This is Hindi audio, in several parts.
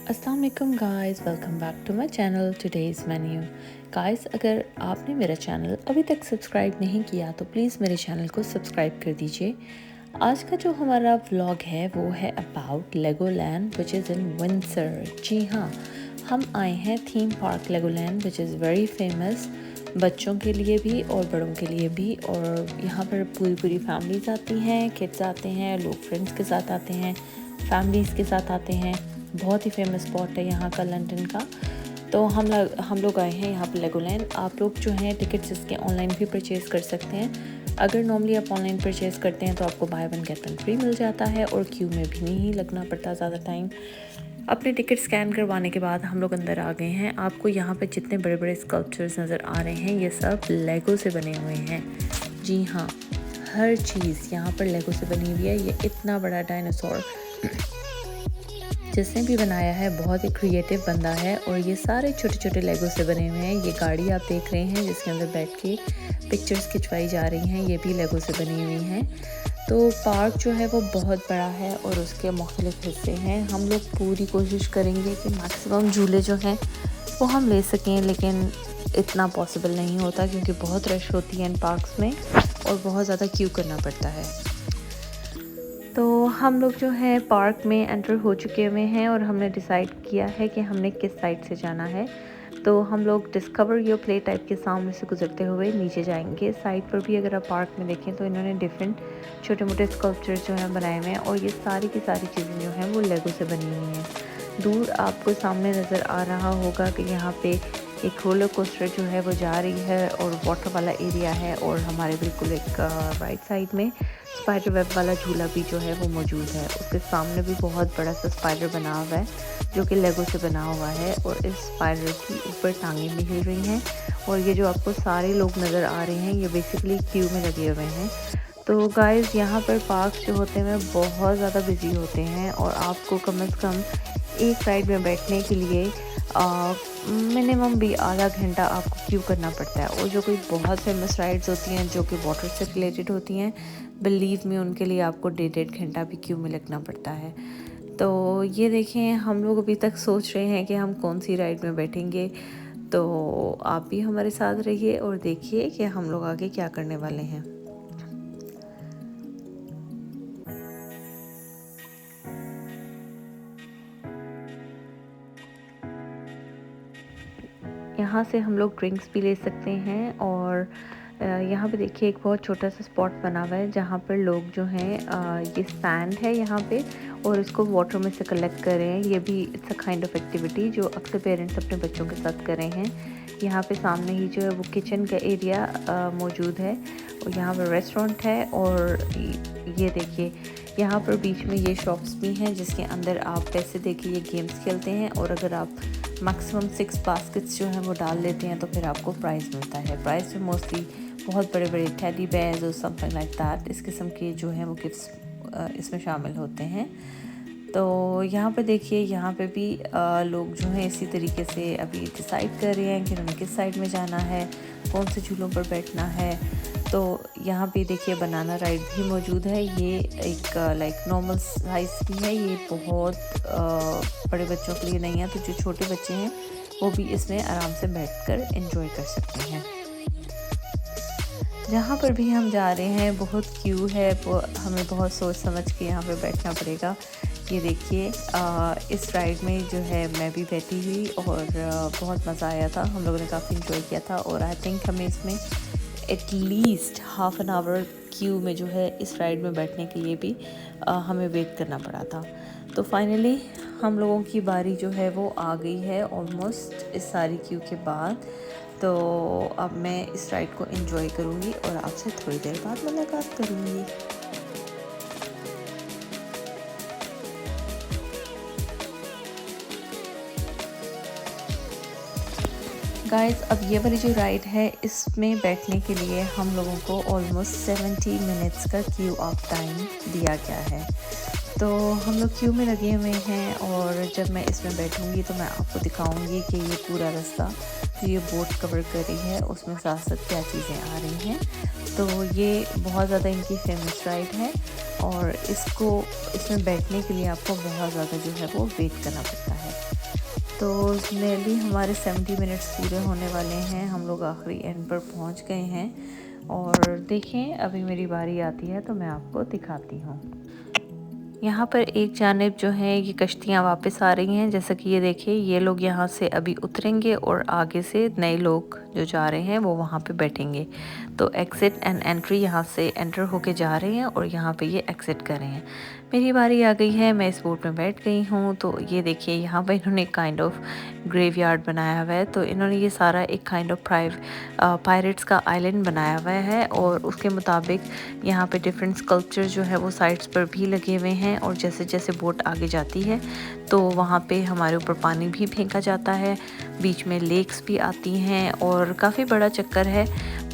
अस्सलाम वालेकुम guys, welcome back to my channel today's menu. Guys, अगर आपने मेरा चैनल अभी तक सब्सक्राइब नहीं किया तो प्लीज़ मेरे चैनल को सब्सक्राइब कर दीजिए। आज का जो हमारा व्लॉग है वो है about Legoland which is in Windsor. जी हाँ, हम आए हैं theme park Legoland which is very famous, बच्चों के लिए भी और बड़ों के लिए भी। और यहाँ पर पूरी फैमिलीज़ आती हैं, किड्स आते हैं, लोग फ्रेंड्स के साथ आते हैं, फैमिलीज़ के साथ आते हैं। बहुत ही फेमस स्पॉट है यहाँ का लंदन का। तो हम लोग आए हैं यहाँ पर लेगोलैंड। आप लोग जो हैं टिकट्स इसके ऑनलाइन भी परचेज़ कर सकते हैं। अगर नॉर्मली आप ऑनलाइन परचेज़ करते हैं तो आपको buy one get one free मिल जाता है और क्यू में भी नहीं लगना पड़ता ज़्यादा टाइम। अपने टिकट स्कैन करवाने के बाद हम लोग अंदर आ गए हैं। आपको यहाँ पे जितने बड़े बड़े स्कल्पचर्स नज़र आ रहे हैं ये सब लेगो से बने हुए हैं। जी हाँ, हर चीज़ यहाँ पर लेगो से बनी हुई है। ये इतना बड़ा डायनासोर जिसने भी बनाया है बहुत ही क्रिएटिव बंदा है। और ये सारे छोटे छोटे लेगो से बने हुए हैं। ये गाड़ी आप देख रहे हैं जिसके अंदर बैठ के पिक्चर्स खिंचवाई जा रही हैं, ये भी लेगो से बनी हुई हैं। तो पार्क जो है वो बहुत बड़ा है और उसके मुख्तलिफ हिस्से हैं। हम लोग पूरी कोशिश करेंगे कि मैक्सिमम झूले जो हैं वो हम ले सकें, लेकिन इतना पॉसिबल नहीं होता क्योंकि बहुत रश होती है इन पार्क्स में और बहुत ज़्यादा क्यू करना पड़ता है। तो हम लोग जो है पार्क में एंटर हो चुके हुए हैं और हमने डिसाइड किया है कि हमने किस साइड से जाना है। तो हम लोग डिस्कवर योर प्ले टाइप के सामने से गुजरते हुए नीचे जाएंगे। साइड पर भी अगर आप पार्क में देखें तो इन्होंने डिफरेंट छोटे मोटे स्कल्पचर्स जो हैं बनाए हुए हैं और ये सारी की सारी चीज़ें जो हैं वो लेगो से बनी हुई हैं। दूर आपको सामने नज़र आ रहा होगा कि यहाँ पे एक रोलर कोस्टर जो है वो जा रही है और वाटर वाला एरिया है। और हमारे बिल्कुल एक राइट साइड में स्पाइडर वेब वाला झूला भी जो है वो मौजूद है। उसके सामने भी बहुत बड़ा सा स्पाइडर बना हुआ है जो कि लेगो से बना हुआ है और इस स्पाइडर की ऊपर टांगें भी हिल रही हैं। और ये जो आपको सारे लोग नज़र आ रहे हैं ये बेसिकली क्यू में लगे हुए हैं। तो गाइस, यहाँ पर पार्क जो होते हैं बहुत ज़्यादा बिजी होते हैं और आपको कम से कम एक राइड में बैठने के लिए मिनिमम भी आधा घंटा आपको क्यू करना पड़ता है। और जो कोई बहुत फेमस राइड्स होती हैं जो कि वाटर से रिलेटेड होती हैं, बिलीव में उनके लिए आपको 1.5 घंटा भी क्यू में लगना पड़ता है। तो ये देखें, हम लोग अभी तक सोच रहे हैं कि हम कौन सी राइड में बैठेंगे। तो आप भी हमारे साथ रहिए और देखिए कि हम लोग आगे क्या करने वाले हैं। यहाँ से हम लोग ड्रिंक्स भी ले सकते हैं। और यहाँ पे देखिए एक बहुत छोटा सा स्पॉट बना हुआ है जहाँ पर लोग जो हैं ये सैंड है यहाँ पे और इसको वाटर में से कलेक्ट कर रहे हैं। ये भी it's a kind of activity जो अक्सर पेरेंट्स अपने बच्चों के साथ कर रहे हैं। यहाँ पे सामने ही जो है वो किचन का एरिया मौजूद है और यहाँ पर रेस्टोरेंट है। और ये देखिए यहाँ पर बीच में ये शॉप्स भी हैं जिसके अंदर आप पैसे दे के ये गेम्स खेलते हैं। और अगर आप मैक्सिमम 6 बास्केट्स जो हैं वो डाल लेते हैं तो फिर आपको प्राइज़ मिलता है। प्राइज़ में मोस्टली बहुत बड़े बड़े टेडी बेयर्स और समथिंग लाइक दैट इस किस्म के जो हैं वो गिफ्ट्स इसमें शामिल होते हैं। तो यहाँ पे देखिए यहाँ पे भी लोग जो हैं इसी तरीके से अभी डिसाइड कर रहे हैं कि उन्हें किस साइड में जाना है, कौन से झूलों पर बैठना है। तो यहाँ पे देखिए बनाना राइड भी मौजूद है। ये एक लाइक नॉर्मल साइज़ की है, ये बहुत बड़े बच्चों के लिए नहीं है। तो जो छोटे बच्चे हैं वो भी इसमें आराम से बैठकर एंजॉय कर सकते हैं। जहाँ पर भी हम जा रहे हैं बहुत क्यू है, वो हमें बहुत सोच समझ के यहाँ पे बैठना पड़ेगा। ये देखिए इस राइड में जो है मैं भी बैठी हुई और बहुत मज़ा आया था। हम लोगों ने काफ़ी इंजॉय किया था और आई थिंक हमें इसमें at least half an hour Q में जो है इस राइड में बैठने के लिए भी हमें वेट करना पड़ा था। तो फाइनली हम लोगों की बारी जो है वो आ गई है ऑलमोस्ट इस सारी क्यू के बाद। तो अब मैं इस राइड को एंजॉय करूँगी और आपसे थोड़ी देर बाद मुलाकात करूँगी। गाइस, अब ये वाली जो राइड है इसमें बैठने के लिए हम लोगों को ऑलमोस्ट 70 मिनट्स का क्यू ऑफ टाइम दिया गया है। तो हम लोग क्यू में लगे हुए हैं और जब मैं इसमें बैठूंगी तो मैं आपको दिखाऊंगी कि ये पूरा रास्ता जो ये बोट कवर कर रही है उसमें साथ साथ क्या चीज़ें आ रही हैं। तो ये बहुत ज़्यादा इनकी फेमस राइड है और इसमें बैठने के लिए आपको बहुत ज़्यादा जो है वो वेट करना पड़ता है। तो नियरली हमारे 70 मिनट्स पूरे होने वाले हैं, हम लोग आखिरी एंड पर पहुंच गए हैं और देखें अभी मेरी बारी आती है तो मैं आपको दिखाती हूँ। यहाँ पर एक जानिब जो है ये कश्तियाँ वापस आ रही हैं, जैसा कि ये देखिए ये लोग यहाँ से अभी उतरेंगे और आगे से नए लोग जो जा रहे हैं वो वहाँ पे बैठेंगे। तो एग्ज़िट एंड एंट्री यहाँ से एंटर होके जा रहे हैं और यहाँ पे ये एग्ज़िट कर रहे हैं। मेरी बारी आ गई है, मैं इस बोट में बैठ गई हूँ। तो ये देखिए यहाँ पर इन्होंने काइंड ऑफ ग्रेवयार्ड बनाया हुआ है। तो इन्होंने ये सारा एक काइंड ऑफ पायरेट्स का आइलैंड बनाया हुआ है और उसके मुताबिक यहाँ पे डिफरेंट स्कल्पचर जो है वो साइड्स पर भी लगे हुए हैं और जैसे जैसे बोट आगे जाती है तो वहाँ पे हमारे ऊपर पानी भी फेंका जाता है, बीच में लेक्स भी आती हैं और काफ़ी बड़ा चक्कर है।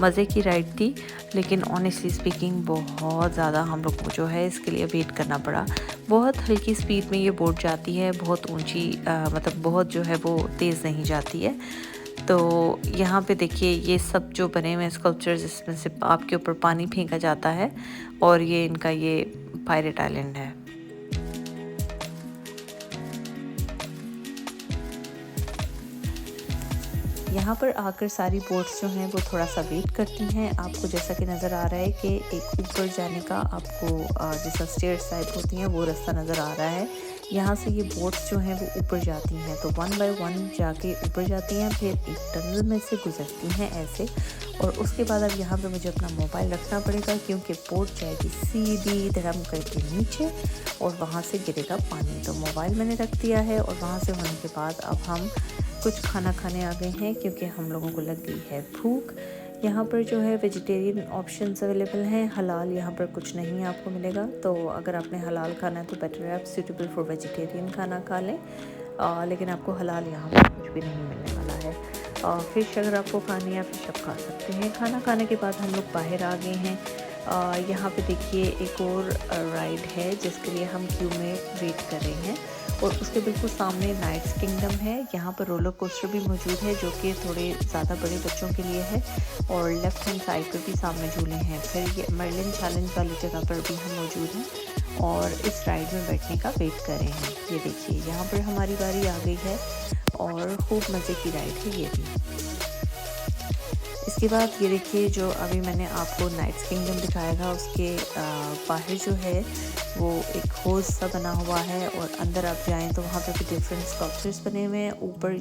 मज़े की राइड थी, लेकिन ऑनेस्टली स्पीकिंग बहुत ज़्यादा हम लोग को जो है इसके लिए वेट करना पड़ा। बहुत हल्की स्पीड में ये बोट जाती है, बहुत ऊंची मतलब बहुत जो है वो तेज़ नहीं जाती है। तो यहाँ पे देखिए ये सब जो बने हुए स्कल्पचर्स, इसमें से आपके ऊपर पानी फेंका जाता है और ये इनका ये पायरेट आइलैंड है। यहाँ पर आकर सारी बोट्स जो हैं वो थोड़ा सा वेट करती हैं। आपको जैसा कि नज़र आ रहा है कि एक ऊपर जाने का आपको जैसा स्टेयर्स टाइप होती हैं वो रास्ता नज़र आ रहा है। यहाँ से ये बोट्स जो हैं वो ऊपर जाती हैं, तो 1 बाय 1 जाके ऊपर जाती हैं, फिर एक टनल में से गुजरती हैं ऐसे। और उसके बाद अब यहाँ पे मुझे अपना मोबाइल रखना पड़ेगा क्योंकि बोट जाएगी सीधी धड़म करके नीचे और वहाँ से गिरेगा पानी। तो मोबाइल मैंने रख दिया है और वहाँ से होने के बाद अब हम कुछ खाना खाने आ गए हैं क्योंकि हम लोगों को लग गई है भूख। यहाँ पर जो है वेजिटेरियन ऑप्शंस अवेलेबल हैं, हलाल यहाँ पर कुछ नहीं आपको मिलेगा। तो अगर आपने हलाल खाना है तो बेटर है आप सूटेबल फॉर वेजिटेरियन खाना खा लें, लेकिन आपको हलाल यहाँ पर कुछ भी नहीं मिलने वाला है। फ़िश अगर आपको खानी है फ़िश आप खा सकते हैं। खाना खाने के बाद हम लोग बाहर आ गए हैं। यहाँ पे देखिए एक और राइड है जिसके लिए हम क्यू में वेट कर रहे हैं और उसके बिल्कुल सामने नाइट्स किंगडम है। यहाँ पर रोलर कोस्टर भी मौजूद है जो कि थोड़े ज़्यादा बड़े बच्चों के लिए है और लेफ्ट हैंड साइड पर भी सामने झूले हैं। फिर ये मर्लिन चैलेंज वाली जगह पर भी हम मौजूद हैं और इस राइड में बैठने का वेट कर रहे हैं। ये देखिए यहाँ पर हमारी बारी आ गई है और खूब मज़े की राइड है ये भी। इसके बाद ये देखिए जो अभी मैंने आपको नाइट्स किंगडम दिखाया था उसके बाहर जो है वो एक होज सा बना हुआ है और अंदर आप जाएं तो वहाँ पे भी डिफरेंट स्कल्पचर्स बने हुए हैं। ऊपर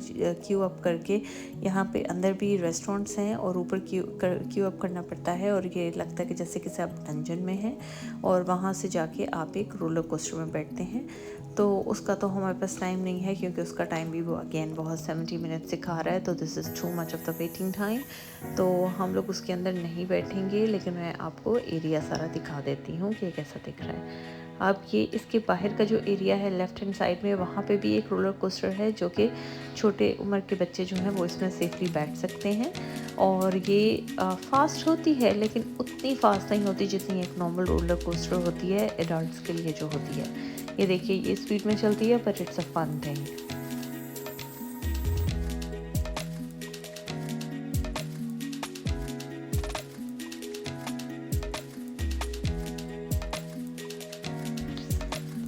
क्यू अप करके यहाँ पे अंदर भी रेस्टोरेंट्स हैं और ऊपर क्यू अप करना पड़ता है और ये लगता है कि जैसे कि आप डंजन में हैं और वहाँ से जाके आप एक रोलर कोस्टर में बैठते हैं। तो उसका तो हमारे पास टाइम नहीं है क्योंकि उसका टाइम भी वो अगेन बहुत 70 मिनट सिखा रहा है, तो this is too much of the waiting time. तो हम लोग उसके अंदर नहीं बैठेंगे, लेकिन मैं आपको एरिया सारा दिखा देती हूँ कि कैसा दिख रहा है। अब ये इसके बाहर का जो एरिया है लेफ़्ट हैंड साइड में, वहाँ पे भी एक रोलर कोस्टर है जो कि छोटे उम्र के बच्चे जो हैं वो इसमें सेफली बैठ सकते हैं। और ये फ़ास्ट होती है लेकिन उतनी फ़ास्ट नहीं होती जितनी एक नॉर्मल रोलर कोस्टर होती है एडल्ट्स के लिए जो होती है। ये देखिए ये स्पीड में चलती है but it's a fun thing.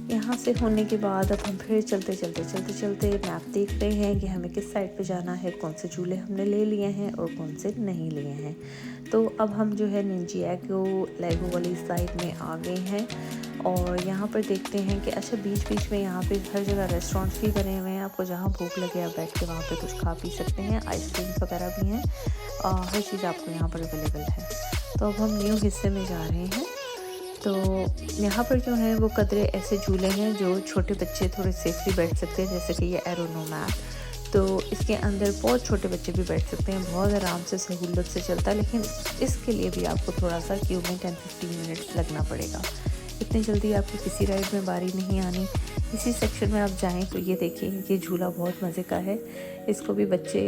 यहाँ से होने के बाद अब हम फिर चलते मैप देख रहे हैं कि हमें किस साइड पे जाना है, कौन से झूले हमने ले लिए हैं और कौन से नहीं लिए हैं। तो अब हम जो है निंजाओ लेगो वाली साइड में आ गए हैं और यहाँ पर देखते हैं कि अच्छा बीच बीच में यहाँ पे हर जगह रेस्टोरेंट्स भी बने हुए हैं। आपको जहाँ भूख लगे आप बैठ के वहाँ पे कुछ खा पी सकते हैं। आइसक्रीम्स वगैरह भी हैं, हर चीज़ आपको यहाँ पर अवेलेबल है। तो अब हम न्यू हिस्से में जा रहे हैं। तो यहाँ पर जो है वो कदरे ऐसे झूले हैं जो छोटे बच्चे थोड़े सेफली बैठ सकते हैं, जैसे कि ये एरोनोमैक। तो इसके अंदर बहुत छोटे बच्चे भी बैठ सकते हैं, बहुत आराम से सहूलत से चलता है, लेकिन इसके लिए भी आपको थोड़ा सा क्यू में 10-15 मिनट्स लगना पड़ेगा। इतनी जल्दी आपकी किसी राइड में बारी नहीं आनी। इसी सेक्शन में आप जाएं तो ये देखिए ये झूला बहुत मज़े का है, इसको भी बच्चे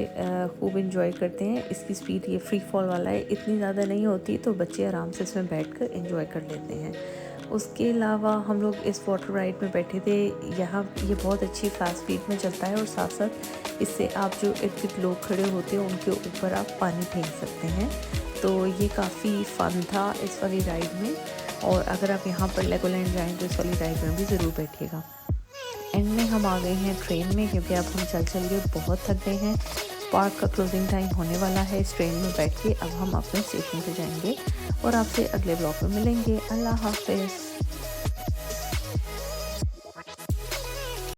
खूब इंजॉय करते हैं। इसकी स्पीड ये फ्री फॉल वाला है, इतनी ज़्यादा नहीं होती, तो बच्चे आराम से इसमें बैठकर एंजॉय कर लेते हैं। उसके अलावा हम लोग इस वाटर राइड में बैठे थे। यहाँ ये बहुत अच्छी फास्ट स्पीड में चलता है और साथ साथ इससे आप जो इर्द गिर्द लोग खड़े होते हैं उनके ऊपर आप पानी फेंक सकते हैं। तो ये काफ़ी फ़न था इस वाली राइड में। और अगर आप यहाँ पर लेगोलैंड जाएँ तो इस वाली राइड में भी ज़रूर बैठिएगा। एंड में हम आ गए हैं ट्रेन में, क्योंकि अब हम चल के बहुत थक गए हैं। पार्क का क्लोजिंग टाइम होने वाला है। इस ट्रेन में बैठ के अब हम अपने स्टेशन पे जाएंगे और आपसे अगले ब्लॉग में मिलेंगे। अल्लाह हाफ़िज़।